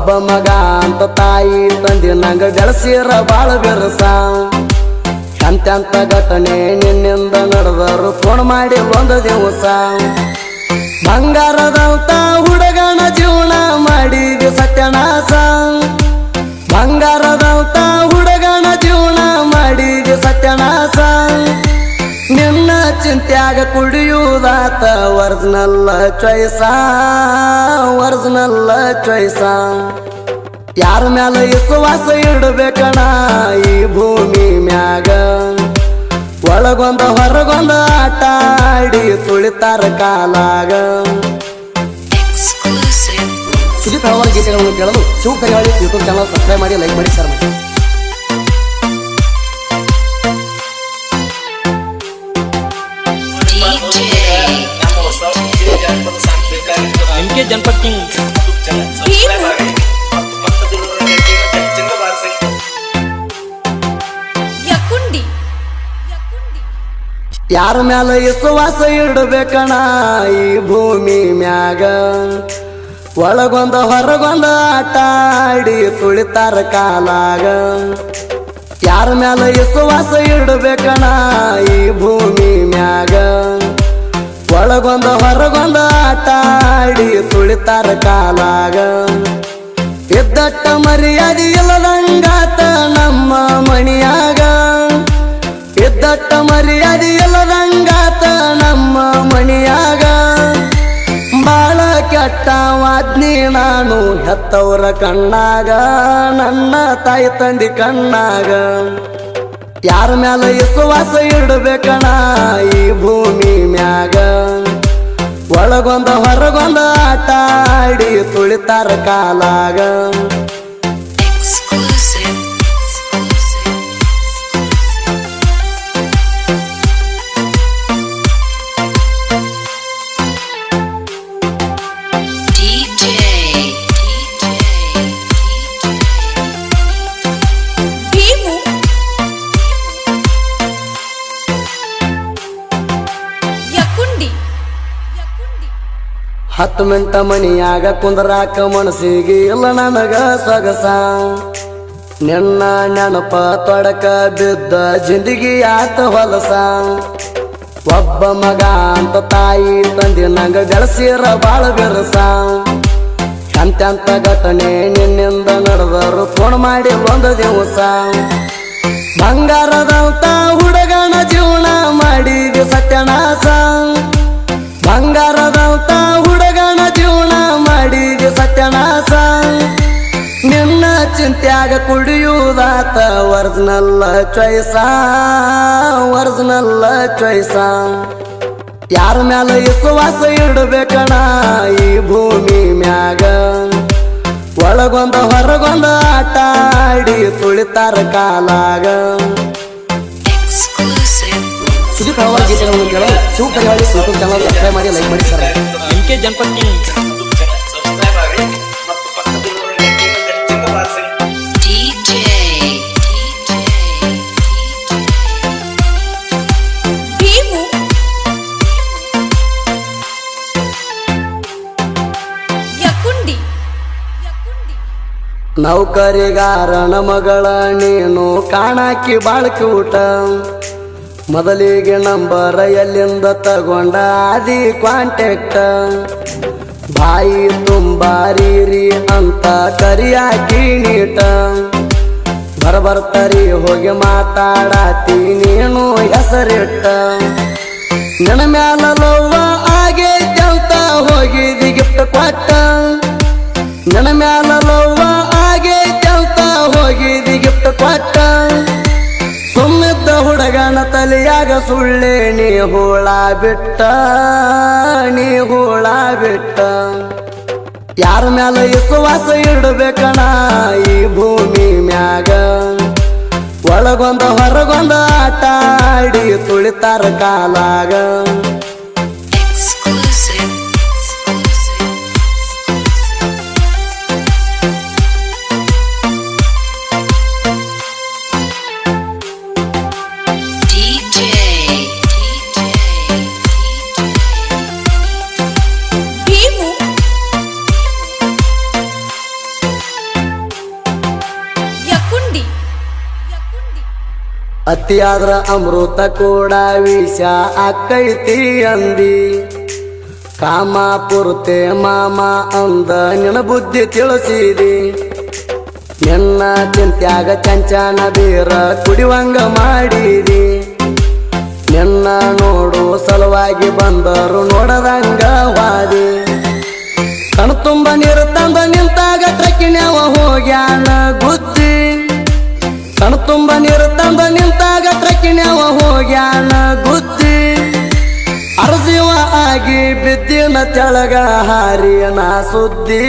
ಒಬ್ಬ ಮಗ ಅಂತ ತಾಯಿ ತಂದೆ ನಂಗ ಬೆಳೆಸಿರ ಬಾಳ ಬೆರಸ ಎಂತೆಂತ ಘಟನೆ ನಿನ್ನಿಂದ ನಡೆದರು ಫೋನ್ ಮಾಡಿ ಒಂದು ದಿವಸ ಬಂಗಾರದಂತ ಹುಡುಗನ ಜೀವನ ಮಾಡಿದ ಸತ್ಯನಾಶ ಬಂಗಾರದಂತ ಹುಡುಗನ ಜೀವನ ಮಾಡಿದ ಸತ್ಯನಾಶ ನಿನ್ನ ಚಿಂತ್ಯಾಗ ಕುಡಿಯುವುದಾತ ಒರಿಜಿನಲ್ ಚಾಯ್ಸ ಯಾರ ಮ್ಯಾಲ ವಿಶ್ವಾಸ ಇಡಬೇಕಣ ಈ ಭೂಮಿ ಮ್ಯಾಗ ಒಳಗೊಂದ ಹೊರಗೊಂದ ಆಟ ಆಡಿ ತುಳಿತಾರ ಕಾಲಾಗ ಸುಜಿತ್ ಹಲವಾರು ಗೀತೆಗಳನ್ನು ಕೇಳಲು ಶಿವ ಕರಿವಾಳಿ ಯೂಟ್ಯೂಬ್ ಚಾನಲ್ ಸಬ್ಸ್ಕ್ರೈಬ್ ಮಾಡಿ ಲೈಕ್ ಮಾಡಿ ಶೇರ್ ಮಾಡಿ. MK जनपद किंग ಯಾರ ಮ್ಯಾಲ ವಿಶ್ವಾಸ ಇಡಬೇಕಣ ಈ ಭೂಮಿ ಮ್ಯಾಗ ಒಳಗೊಂದ ಹೊರಗೊಂದ ಆಟ ಆಡಿ ತುಳಿತಾರ ಕಾಲಾಗ ಯಾರ ಮ್ಯಾಲ ವಿಶ್ವಾಸ ಇಡಬೇಕಣ ಈ ಭೂಮಿ ಮ್ಯಾಗ ಒಳಗೊಂದ ಹೊರಗೊಂದ ಆಟ ಆಡಿ ತುಳಿತಾರ ಕಾಲಾಗ ಇದ್ದಟ್ಟ ಮರ್ಯಾದೆ ಇಲ್ಲದಂಗಾತ ನಮ್ಮ ಮಣಿಯಾಗ ಇದ್ದಟ್ಟ ಮರ್ಯಾದೆ ಇಲ್ಲದಂಗಾತ ನಮ್ಮ ಮಣಿಯಾಗ ಬಾಳ ಕೆಟ್ಟವಾದ್ನಿ ನಾನು ಹೆತ್ತವರ ಕಣ್ಣಾಗ ನನ್ನ ತಾಯಿ ತಂದಿ ಕಣ್ಣಾಗ ಯಾರ ಮ್ಯಾಲ ವಿಶ್ವಾಸ ಇಡಬೇಕಣ ಈ ಭೂಮಿ ಮ್ಯಾಗ ಒಳಗೊಂದ ಹೊರಗೊಂದ ಆಟ ಆಡಿ ತುಳಿತಾರ ಕಾಲಾಗ ಹತ್ತು ಮಿಂಟ ಮನಿಯಾಗ ಕುಂದರಾಕ ಮನಸ್ಸಿಗೆ ಇಲ್ಲ ನನಗ ಸೊಗಸ ನಿನ್ನ ನೆನಪ ತೊಡಕ ಬಿದ್ದ ಜಿಂದಗಿ ಆತ ಹೊಲಸ ಒಬ್ಬ ಮಗ ಅಂತ ತಾಯಿ ತಂದೆ ನಂಗ ಬೆಳೆಸಿರ ಬಾಳ ಬೆರಸ ಎಂತೆಂತ ಘಟನೆ ನಿನ್ನಿಂದ ನಡೆದರು ಫೋನ್ ಮಾಡಿ ಒಂದು ದಿವಸ ಬಂಗಾರದಂತ ಹುಡುಗನ ಜೀವನ ಮಾಡಿದ ಸತ್ಯನಾಶ ಬಂಗಾರದಂತ ಹುಡುಗನ ಜೀವನ ಮಾಡಿದ ಸತ್ಯನಾಶ ನಿನ್ನ ಚಿಂತ್ಯಾಗ ಕುಡಿಯುವುದಾತ ಒರಿಜಿನಲ್ ಚಾಯ್ಸ ಯಾರ ಮ್ಯಾಲ ವಿಶ್ವಾಸ ಇಡಬೇಕಣ ಈ ಭೂಮಿ ಮ್ಯಾಗ ಒಳಗೊಂದ ಹೊರಗೊಂದ ಆಟ ಆಡಿ ತುಳಿತಾರ ಕಾಲಾಗ ಸುಜಿತ್ ಹಲವಾರು ಗೀತೆಗಳನ್ನು ಕೇಳಲು ಶಿವ ಕರಿವಾಳಿ ಯೂಟ್ಯೂಬ್ ಚಾನಲ್ ಸಬ್ಸ್ಕ್ರೈಬ್ ಮಾಡಿ ಲೈಕ್ ಮಾಡಿ ಶೇರ್ ಮಾಡಿ. MK जनपद किंग ನೌಕರಿಗಾರನ ಮಗಳ ನೀನು ಕಾಣಾಕಿ ಬಾಳ್ಕಿ ಊಟ ಮೊದಲಿಗೆ ನಂಬರ ಎಲ್ಲಿಂದ ತಗೊಂಡ ಆದಿ ಕಾಂಟ್ಯಾಕ್ಟ್ ಬಾಯಿ ತುಂಬಾರಿ ಅಂತ ಕರಿಯಾಕಿ ನೀಟ ಬರ್ತರಿ ಹೋಗಿ ಮಾತಾಡಾತಿ ನೀನು ಹೆಸರಿಟ್ಟ ನನ್ನ ಮ್ಯಾಲ ಲವ್ವ ಆಗೈತೆ ಅಂತ ಹೋಗಿದಿ ಗಿಫ್ಟ್ ಕೊಟ್ಟ ನನ್ನ ಮ್ಯಾಲ ಲವ್ವ ಆಗೈತೆ ಅಂತ ಹೋಗಿದಿ ಗಿಫ್ಟ್ ಕೊಟ್ಟ ಸುಮ್ಮಿದ್ದ ಹುಡುಗನ ತಲೆಯಾಗ ಸುಳ್ಳೆ ನೀ ಹೂಳ ಬಿಟ್ಟ ಯಾರ ಮ್ಯಾಲ ವಿಶ್ವಾಸ ಇಡಬೇಕಣ ಈ ಭೂಮಿ ಮ್ಯಾಗ ಒಳಗೊಂದ ಹೊರಗೊಂದ ಆಟ ಆಡಿ ತುಳಿತಾರ ಕಾಲಾಗ ಅತಿಯಾದ್ರ ಅಮೃತ ಕೂಡ ವಿಷ ಆಕೈತಿ ಅಂದಿ ಕಾಮ ಪುರ್ತೆ ಮಾಮ ಅಂದ ನಿನ್ನ ಬುದ್ಧಿ ತಿಳಿಸಿದಿ ನಿನ್ನ ಚಿಂತ್ಯಾಗ ಚಂಚನ ಬೀರ ಕುಡಿವಂಗ ಮಾಡಿದಿ ನಿನ್ನ ನೋಡು ಸಲುವಾಗಿ ಬಂದರು ನೋಡದಂಗ ವಾದಿ ಕಣ್ ತುಂಬ ನೀರು ತಂದ ನಿಂತಾಗ ಟ್ರಕ್ಕಿನ್ಯಾವ ಹೋಗ್ಯಾನ ಗುದ್ದಿ ಕಣ್ ತುಂಬ ನೀರು ತಂದ ನಿಂತಾಗ ಟ್ರಕ್ಕಿನ್ಯಾವ ಹೋಗ್ಯಾನ ಗುದ್ದಿ ಅರ್ಜೀವ ಆಗಿ ಬಿದ್ದಿನ ತೆಳಗ ಹಾರಿನ ಸುದ್ದಿ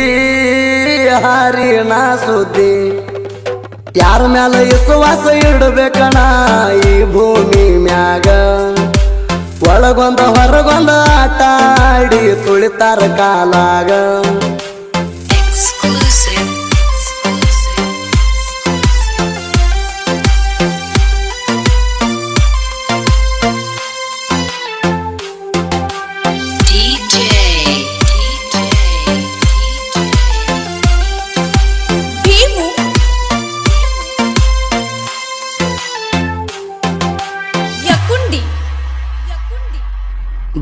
ಯಾರ ಮ್ಯಾಲ ವಿಶ್ವಾಸ ಇಡಬೇಕಣ ಈ ಭೂಮಿ ಮ್ಯಾಗ ಒಳಗೊಂದ ಹೊರಗೊಂದ ಆಟ ಆಡಿ ತುಳಿತಾರ ಕಾಲಾಗ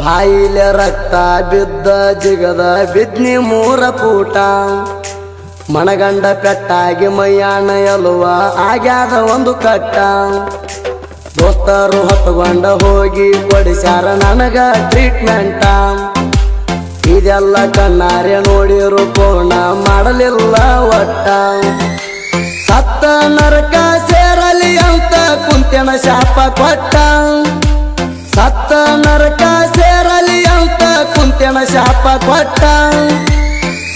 ಬಾಯಿಲೆ ರಕ್ತ ಬಿದ್ದ ಜಿಗದ ಬಿದ್ನಿ ಮೂರ ಪೂಟ ಮಣಗಂಡ ಪೆಟ್ಟಾಗಿ ಮೈಯಾಣ ಎಲುವ ಆಗ್ಯಾದ ಒಂದು ಕಟ್ಟ ದೋಸ್ತರು ಹೊತ್ತುಕೊಂಡ ಹೋಗಿ ಕೊಡಿಸ್ಯಾರ ನನಗ ಟ್ರೀಟ್ಮೆಂಟ ಇದೆಲ್ಲ ಕಣ್ಣಾರೆ ನೋಡಿರು ಪೂರ್ಣ ಮಾಡಲಿಲ್ಲ ಒಟ್ಟ ಸತ್ತ ನರಕ ಸೇರಲಿ ಅಂತ ಕುಂತೆನ ಶಾಪ ಕೊಟ್ಟ ಸತ್ತ ನರಕ ಸೇರಲಿ ಅಂತ ಕುಂತೆನ ಶಾಪ ಕೊಟ್ಟ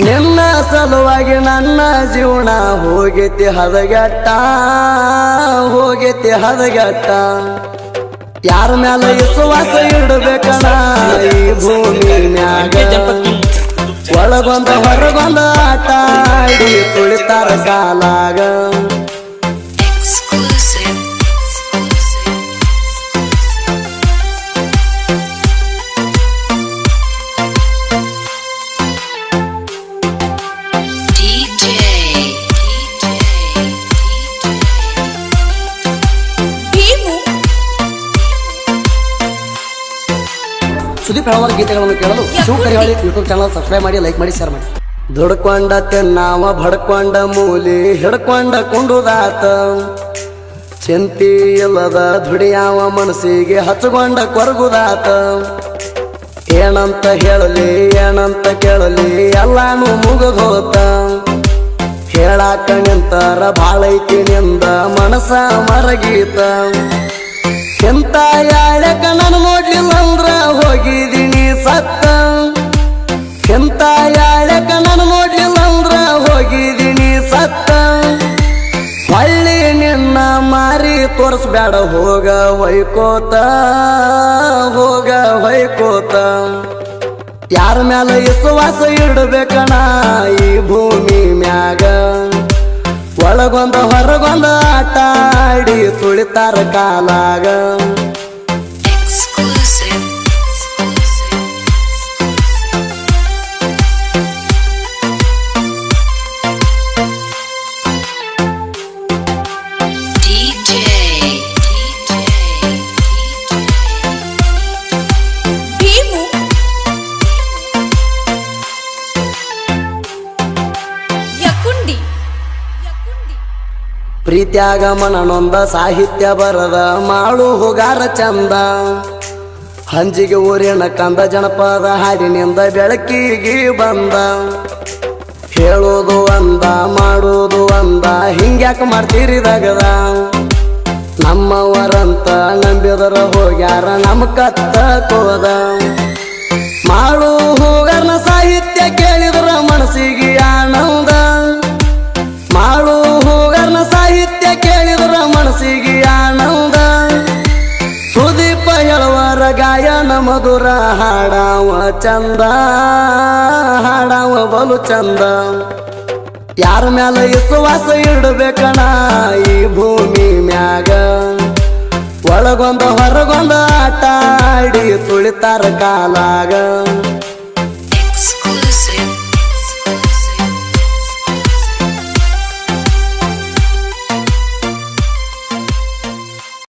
ನಿನ್ನ ಸಲುವಾಗಿ ನನ್ನ ಜೀವನ ಹೋಗೈತಿ ಹದಗೆಟ್ಟ ಯಾರ ಮ್ಯಾಲ ವಿಶ್ವಾಸ ಇಡಬೇಕಣ ಈ ಭೂಮಿ ಮ್ಯಾಗ ಒಳಗೊಂದ ಹೊರಗೊಂದ ಆಟ ಆಡಿ ತುಳಿತಾರ ಕಾಲಾಗ ಸುದೀಪ್ ಹಲವಾರು ಗೀತೆಗಳನ್ನು ಕೇಳಲು ಶಿವ ಕರಿವಾಳಿ ಯೂಟ್ಯೂಬ್ ಚಾನಲ್ ಸಬ್ಸ್ಕ್ರೈಬ್ ಮಾಡಿ ಲೈಕ್ ಮಾಡಿ ಶೇರ್ ಮಾಡಿ ದುಡ್ಕೊಂಡ ತೆನ್ನಾವ ಬಡ್ಕೊಂಡ ಮೂಲಿ ಹಿಡ್ಕೊಂಡ ಕುಂಡುದಾತ ಚಿಂತಿ ಇಲ್ಲದ ದುಡಿಯಾವ ಮನಸ್ಸಿಗೆ ಹಚ್ಕೊಂಡ ಕೊರಗುದಾತ ಏನಂತ ಹೇಳಲಿ ಏನಂತ ಕೇಳಲಿ ಎಲ್ಲಾನು ಮುಗಿದೋತ ಹೇಳಾಕ ನಿಂತರ ಬಾಳೈತಿ ನಿಂದ ಮನಸ ಮರಗೀತ ಎಂತ ಯಾಳಕ ನಾನು ನೋಡ್ಲಿಲ್ಲ ಅಂದ್ರ ಹೋಗಿದೀನಿ ಸತ್ತ ಎಂತ ಯಾಳಕ ನಾನು ನೋಡ್ಲಿಲ್ಲ ಅಂದ್ರ ಹೋಗಿದೀನಿ ಸತ್ತ ಹೊಳ್ಳಿ ನಿನ್ನ ಮಾರಿ ತೋರಿಸ್ಬೇಡ ಹೋಗ ಹೊಯ್ಕೋತ ಯಾರ ಮ್ಯಾಲ ವಿಶ್ವಾಸ ಇಡಬೇಕಣ ಈ ಭೂಮಿ ಮ್ಯಾಗ ಒಳಗೊಂದ ಹೊರಗೊಂದ ಆಟ ಆಡಿ ತುಳಿತಾರ ಕಾಲಾಗ ಪ್ರೀತ್ಯಾಗ ಮನನೊಂದ ಸಾಹಿತ್ಯ ಬರದ ಮಾಳು ಹುಗಾರ ಚಂದ ಹಂಜಿಗೆ ಊರಿನ ಕಂದ ಜನಪದ ಹಾಡಿನಿಂದ ಬೆಳಕಿಗೆ ಬಂದ ಹೇಳೋದು ಅಂದ ಮಾಡೋದು ಅಂದ ಹಿಂಗ್ಯಾಕ ಮಾಡ್ತೀರಿ ದಗದ ನಮ್ಮವರಂತ ನಂಬಿದರ ಹೋಗ್ಯಾರ ನಮ್ಮ ಕತ್ತ ಕೋದ ಮಾಳು ಹುಗಾರನ ಸಾಹಿತ್ಯ ಕೇಳಿದ್ರ ಮನಸ್ಸಿಗೆ ಆನಂದ ಮಾಳು ಹುಗಾರನ ಸಾಹಿತ್ಯ ಕೇಳಿದ್ರ ಮನಸ್ಸಿಗೆ ಆನಂದ ಸುದೀಪ ಹೇಳುವರ ಗಾಯನ ಮಧುರ ಹಾಡಾವ ಚಂದ ಹಾಡಾವ ಬಲು ಚಂದ ಯಾರ ಮ್ಯಾಲ ವಿಶ್ವಾಸ ಇಡಬೇಕಣ ಈ ಭೂಮಿ ಮ್ಯಾಗ ಒಳಗೊಂದ ಹೊರಗೊಂದ ಆಟ ಆಡಿ ತುಳಿತಾರ ಕಾಲಾಗ